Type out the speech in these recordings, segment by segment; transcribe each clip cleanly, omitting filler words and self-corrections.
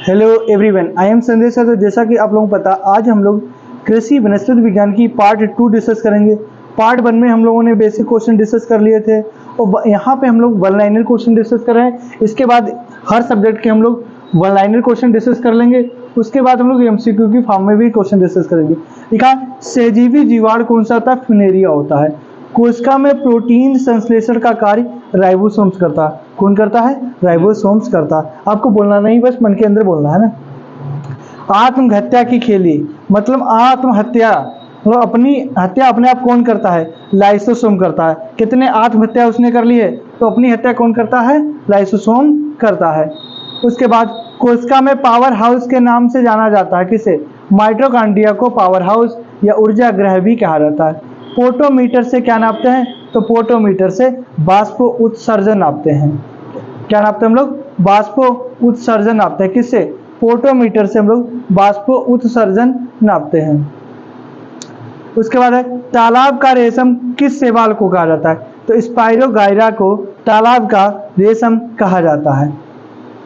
Hello everyone, I am संदेश। तो जैसा कि आप लोगों को पता, आज हम लोग कृषि वनस्पति विज्ञान की पार्ट 2 डिस्कस करेंगे। पार्ट 1 में हम लोगों ने बेसिक क्वेश्चन डिस्कस कर लिए थे और यहाँ पे हम लोग वन लाइनर क्वेश्चन डिस्कस कर रहे हैं। इसके बाद हर सब्जेक्ट के हम लोग वन लाइनर क्वेश्चन डिस्कस कर लेंगे। उसके बाद हम लोग एमसीक्यू की फॉर्म में भी क्वेश्चन डिस्कस करेंगे। देखा, सहजीवी जीवाणु कौन सा होता है? फ्यूनेरिया होता है। कोशिका में प्रोटीन संश्लेषण का कार्य राइबोसोम्स करता है। कौन करता है? राइबोसोम्स करता है। आपको बोलना नहीं, बस मन के अंदर बोलना है ना। आत्महत्या की खेली, मतलब आत्महत्या, मतलब अपनी हत्या अपने आप कौन करता है? लाइसोसोम करता है। कितने आत्महत्या उसने कर ली है? तो अपनी हत्या कौन करता है? लाइसोसोम करता है। उसके बाद कोशिका में पावर हाउस के नाम से जाना जाता है। किसे? माइटोकॉन्ड्रिया को पावर हाउस या ऊर्जा गृह भी कहा जाता है। पोटोमीटर से क्या नापते हैं? तो पोटोमीटर से बाष्प उत्सर्जन नापते हैं। क्या नापते हैं हम लोग? बाष्प उत्सर्जन नापते हैं। किससे? पोटोमीटर से हम लोग बाष्प उत्सर्जन नापते हैं। उसके बाद है तालाब का रेशम किस शैवाल को कहा जाता है? तो स्पाइरोगाइरा को तालाब का रेशम कहा जाता है।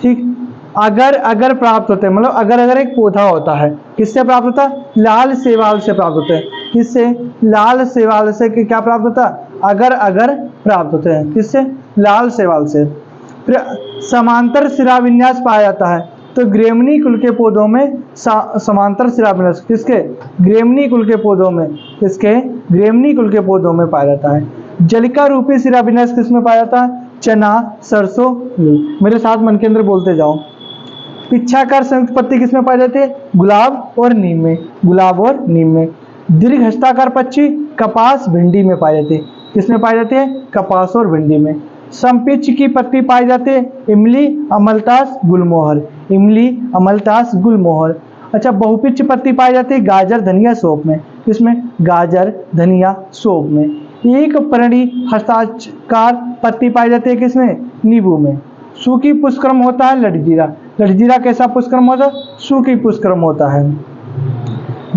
ठीक, अगर प्राप्त होते हैं, मतलब अगर एक पौधा होता है, किससे प्राप्त होता है? लाल शैवाल से प्राप्त होते हैं। किससे? लाल शैवाल से। क्या प्राप्त होता है? अगर प्राप्त होते हैं। किससे? लाल शैवाल से। फिर समांतर शिराविन्यास पाया जाता है। तो ग्रेमनी कुल के पौधों में समांतर शिराविन्यास किसके? ग्रेमनी कुल के पौधों में। किसके? ग्रेमनी कुल के पौधों में पाया जाता है। जलिका रूपी शिराविन्यास किसमें पाया जाता है? चना, सरसों, मेरे साथ मन के अंदर बोलते जाओ। पिच्छाकार संयुक्त पत्ती किसमें पाई जाती है? गुलाब और नीम में। गुलाब और नीम में। दीर्घ हस्ताकार पक्षी कपास, भिंडी में पाई जाती है। किसमें पाई जाती है? कपास और भिंडी में। समपिच्छ की पत्ती पाई जाती है इमली, अमलतास, गुलमोहर। इमली, अमलतास, गुलमोहर। अच्छा, बहुपिच्छ पत्ती पाई जाती है गाजर, धनिया, सौंफ में। किसमें? गाजर, धनिया, सौंफ में। एक पर्णी हस्ताकार पत्ती पाई जाती है किसमें? नींबू में। सूखी पुष्कर्म होता है लठजीरा। लठजीरा कैसा पुष्कर्म होता है? सूखी पुष्कर्म होता है।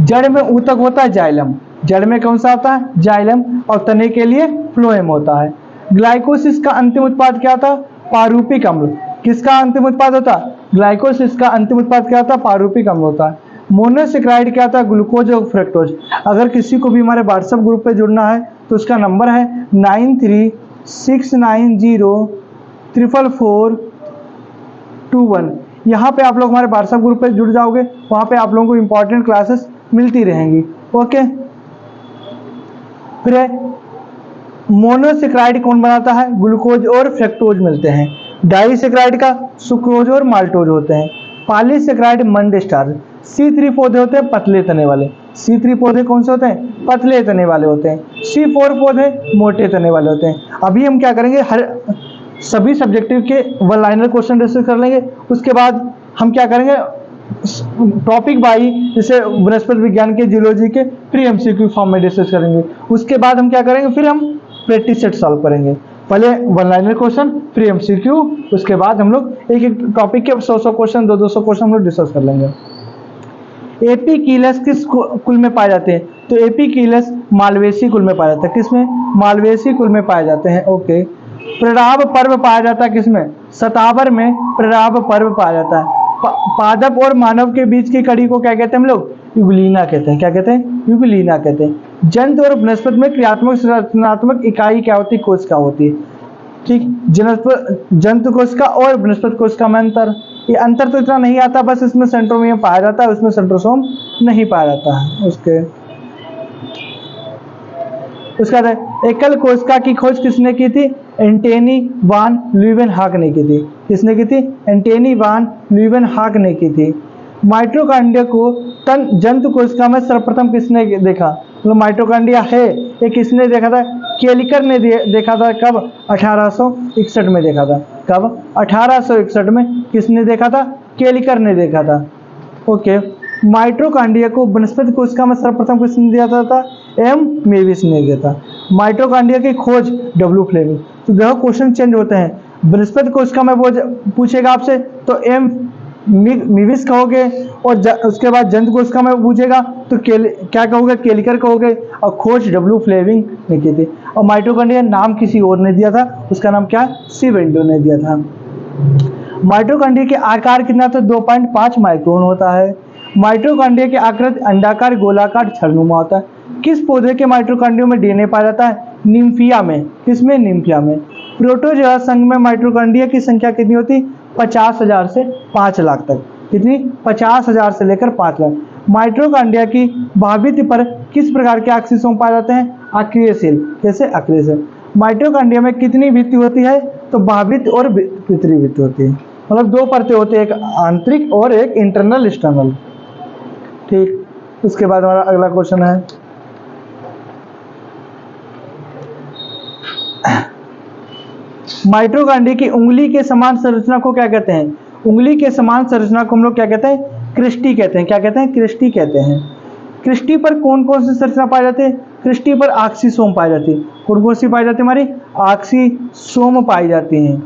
जड़ में ऊतक होता है जाइलम। जड़ में कौन सा होता है? जाइलम। और तने के लिए फ्लोएम होता है। ग्लाइकोसिस का अंतिम उत्पाद क्या होता है? पारूपिक अम्ल। किसका अंतिम उत्पाद होता है? ग्लाइकोसिस का अंतिम उत्पाद क्या होता है? पारूपिक अम्ल होता है। मोनोसेक्राइड क्या होता है? ग्लूकोज और फ्रक्टोज। अगर किसी को भी हमारे व्हाट्सएप ग्रुप पे जुड़ना है तो उसका नंबर है 9369044421। यहाँ पे आप लोग हमारे व्हाट्सएप ग्रुप पे जुड़ जाओगे, वहाँ पे आप लोगों को इंपॉर्टेंट क्लासेस मिलती रहेंगी। ओके, फिर मोनोसेक्राइड कौन बनाता है? ग्लूकोज और फ्रक्टोज मिलते हैं। डाइसेक्राइड का सुक्रोज और माल्टोज होते हैं। पॉलीसेक्राइड मंड स्टार्च। C3 पौधे होते हैं पतले तने वाले। C3 पौधे कौन से होते हैं? पतले तने वाले होते हैं। C4 पौधे मोटे तने वाले होते हैं। अभी हम क्या करेंगे, हर सभी सब्जेक्टिव के वन लाइनर क्वेश्चन डिस्कस कर लेंगे। उसके बाद हम क्या करेंगे, टॉपिक बाई, जैसे वनस्पति विज्ञान के, जियोलॉजी के प्री एमसीक्यू फॉर्म में डिस्कस करेंगे। उसके बाद हम क्या करेंगे, फिर हम प्रैक्टिस सेट सॉल्व करेंगे। पहले वन लाइनर क्वेश्चन, फिर एमसीक्यू, उसके बाद हम लोग एक एक टॉपिक के 100 क्वेश्चन, 200 क्वेश्चन हम लोग डिस्कस कर लेंगे। एपीकीलस किस कुल में पाए जाते हैं? तो एपीकीलस मालवेसी कुल में पाया जाता है। किसमें? मालवेसी कुल में पाए जाते हैं। ओके। प्रराव पर्व पाया जाता है किसमें? शतावर में प्रराव पर्व पाया जाता है। पादप और मानव के बीच की कड़ी को क्या कहते हैं हम लोग? युगलीना कहते हैं। क्या कहते हैं? युगलीना कहते हैं। जंतु और वनस्पति में क्रियात्मक संरचनात्मक इकाई क्या होती है? कोशिका होती है। ठीक, जंतु कोशिका और वनस्पति कोशिका में अंतर, ये अंतर तो इतना नहीं आता, बस इसमें सेंट्रोमियर पाया जाता है, उसमें सेंट्रोसोम नहीं पाया जाता है। उसका एकल कोशिका की खोज किसने की थी? एंटनी वान ल्यूवेनहॉक ने की थी। किसने की थी? एंटनी वान ल्यूवेनहॉक ने की थी। माइटोकॉन्ड्रिया को जंतु कोशिका में सर्वप्रथम किसने देखा? मतलब माइटोकॉन्ड्रिया है, ये किसने देखा था? केलिकर ने देखा था। कब? 1861 में देखा था। कब? 1861 में। किसने देखा था? केलिकर ने देखा था। ओके। माइटोकॉन्ड्रिया को वनस्पति कोशिका में सर्वप्रथम किसने दिया था? एम मेविस ने दिया था। माइटोकॉन्ड्रिया की खोज डब्ल्यू फ्लेमिंग। तो देखो क्वेश्चन चेंज होते हैं। वनस्पति कोशिका में वो पूछेगा आपसे तो एम मेविस कहोगे, और उसके बाद जंतु कोशिका में पूछेगा तो क्या कहोगे? केलिकर कहोगे। और खोज डब्ल्यू फ्लेमिंग ने की थी। और माइटोकॉन्ड्रिया नाम किसी और ने दिया था, उसका नाम क्या? सी वेंडो ने दिया था। माइटोकॉन्ड्रिया के आकार कितना होता है? 2.5 माइक्रोन होता है। माइटोकॉन्ड्रिया की आकृति अंडाकार गोलाकार छड़नुमा होता है। किस पौधे के माइटोकॉन्ड्रिया में डीएनए पाया जाता है? निम्फिया में। किसमें? निम्फिया में। प्रोटोजोआ संघ में माइटोकॉन्ड्रिया की संख्या कितनी होती है? 50,000 से 5 लाख तक। कितनी? 50,000 से लेकर 5 लाख। माइटोकॉन्ड्रिया की भाभित पर किस प्रकार के ऑक्सीसोम पाए जाते हैं? अक्रिय सेल। कैसे? अक्रिय सेल। माइटोकॉन्ड्रिया में कितनी भित्ति होती है? तो भाभित और पितरी भित्ति होती है, मतलब 2 परतें होती है, एक आंतरिक और एक इंटरनल एक्सटर्नल। ठीक, उसके बाद हमारा अगला क्वेश्चन है माइटोकॉन्ड्रिया की उंगली के समान संरचना को क्या कहते हैं? उंगली के समान संरचना को हम लोग क्या कहते हैं? क्रिस्टी कहते हैं। क्या कहते हैं? क्रिस्टी कहते हैं। क्रिस्टी पर कौन कौन सी संरचना पाई जाती है? क्रिस्टी पर ऑक्सीसोम पाई जाती है। कौन कौन सी पाई जाती है? हमारी ऑक्सीसोम पाई जाती हैं।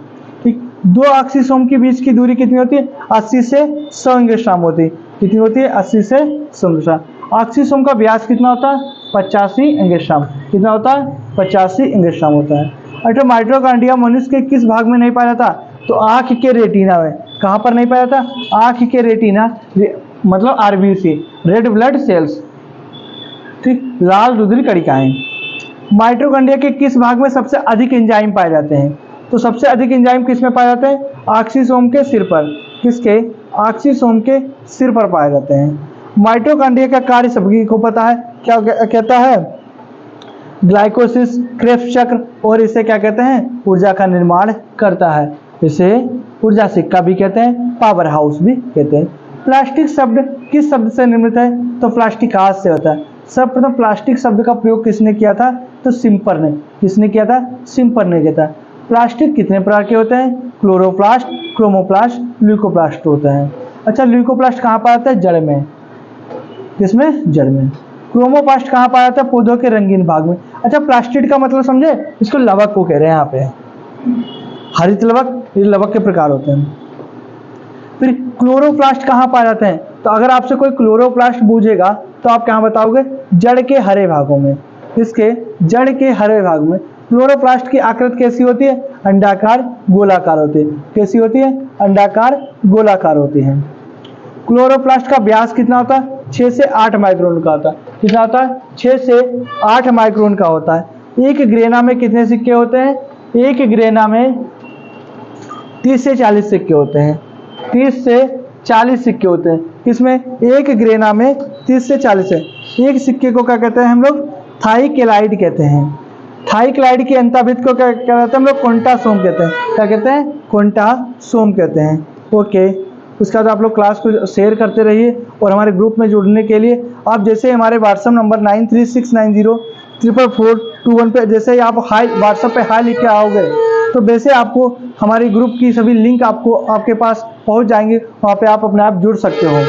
ठीक, 2 ऑक्सीसोम के बीच की दूरी कितनी होती है? 80 से 100 एंगस्ट्रॉम होती है। कितनी होती है? 80 से 100 एंगस्ट्रॉम। ऑक्सीसोम का व्यास कितना होता है? 85 एंगस्ट्रॉम। कितना होता है? 85 एंगस्ट्रॉम होता है। अच्छा, माइटोकॉन्ड्रिया मनुष्य के किस भाग में नहीं पाया जाता? तो आंख के रेटिना में। कहाँ पर नहीं पाया जाता? आंख के रेटिना, मतलब आरबीसी, रेड ब्लड सेल्स। ठीक, लाल रुधिर कणिकाएं। माइटोकॉन्ड्रिया के किस भाग में सबसे अधिक एंजाइम पाए जाते हैं? तो सबसे अधिक एंजाइम किस में पाए जाते हैं? ऑक्सीसोम के सिर पर। किसके? ऑक्सीसोम के सिर पर पाए जाते हैं। माइटोकॉन्ड्रिया का कार्य सभी को पता है, क्या कहता है? ग्लाइकोसिस, क्रेब्स चक्र, और इसे क्या कहते हैं? ऊर्जा का निर्माण करता है। इसे ऊर्जा सिक्का भी कहते हैं, पावर हाउस भी कहते हैं। प्लास्टिक शब्द किस शब्द से निर्मित है? तो प्लास्टिकास से होता है। सर्वप्रथम प्लास्टिक शब्द का प्रयोग किसने किया था? तो सिम्पर ने। किसने किया था? सिम्पर ने किया था। प्लास्टिक कितने प्रकार के होते हैं? क्लोरोप्लास्ट, क्रोमोप्लास्ट, ल्यूकोप्लास्ट होते हैं। अच्छा, ल्यूकोप्लास्ट कहाँ पाया जाता है? जड़ में। किसमें? जड़ में। क्रोमोप्लास्ट कहाँ पाया जाता है? पौधों के रंगीन भाग में। अच्छा, प्लास्टिड का मतलब समझे? इसको लवक को कह रहे हैं यहाँ पे। हरित लवक, ये लवक के प्रकार होते हैं। फिर क्लोरोप्लास्ट कहाँ पाए जाते हैं? तो अगर आपसे कोई क्लोरोप्लास्ट पूछेगा तो आप कहाँ बताओगे? जड़ के हरे भागों में। इसके जड़ के हरे भाग में। क्लोरोप्लास्ट की आकृति कैसी होती है? अंडाकार गोलाकार होती है। कैसी होती है? अंडाकार गोलाकार होती है। क्लोरोप्लास्ट का व्यास कितना होता है? 6 से 8 माइक्रोन का होता है। कितना होता है? 6 से 8 माइक्रोन का होता है। एक ग्रेना में कितने सिक्के होते हैं? एक ग्रेना में 30 से 40 सिक्के होते हैं। 30 से 40 सिक्के होते हैं। इसमें एक ग्रेना में 30 से 40 है। एक सिक्के को क्या कहते हैं हम लोग? थाइकेलाइड कहते हैं। थाइकेलाइड की अंताभित को क्या कहते हैं हम लोग? क्विंटासोम कहते हैं। क्या कहते हैं? क्विंटासोम कहते हैं। ओके, उसके बाद आप लोग क्लास को शेयर करते रहिए और हमारे ग्रुप में जुड़ने के लिए आप जैसे हमारे व्हाट्सएप नंबर 9369044421 पे जैसे ही आप हाई व्हाट्सएप पे हाई लिख के आओगे तो वैसे आपको हमारे ग्रुप की सभी लिंक आपको आपके पास पहुंच जाएंगे। वहाँ पे आप अपने आप जुड़ सकते हो।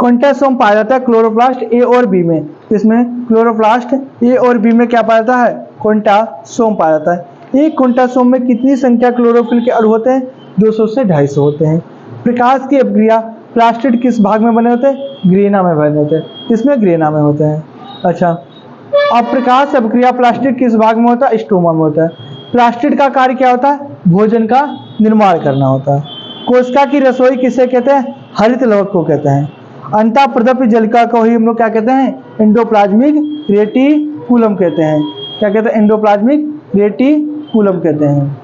क्विंटासोम पाया जाता है क्लोरोप्लास्ट ए और बी में। इसमें क्लोरोप्लास्ट ए और बी में क्या पाया जाता है? क्विंटासोम पाया जाता है। एक क्विंटासोम में कितनी संख्या क्लोरोफिल के अणु होते हैं? 200 से 250 होते हैं। प्रकाश की अपक्रिया प्लास्टिड किस भाग में बने होते हैं? ग्रेना में बने होते हैं। किसमें? ग्रेना में होते हैं। अच्छा, अब प्रकाश अपक्रिया प्लास्टिड किस भाग में होता है? स्टोमा में होता है। प्लास्टिड का कार्य क्या होता है? भोजन का निर्माण करना होता है। कोशिका की रसोई किसे कहते हैं? हरित लवक को कहते हैं। अंतःप्रदप्य जलिका को ही हम लोग क्या कहते हैं? एंडोप्लाज्मिक रेटिकुलम कहते हैं। क्या कहते हैं? एंडोप्लाज्मिक रेटिकुलम कहते हैं।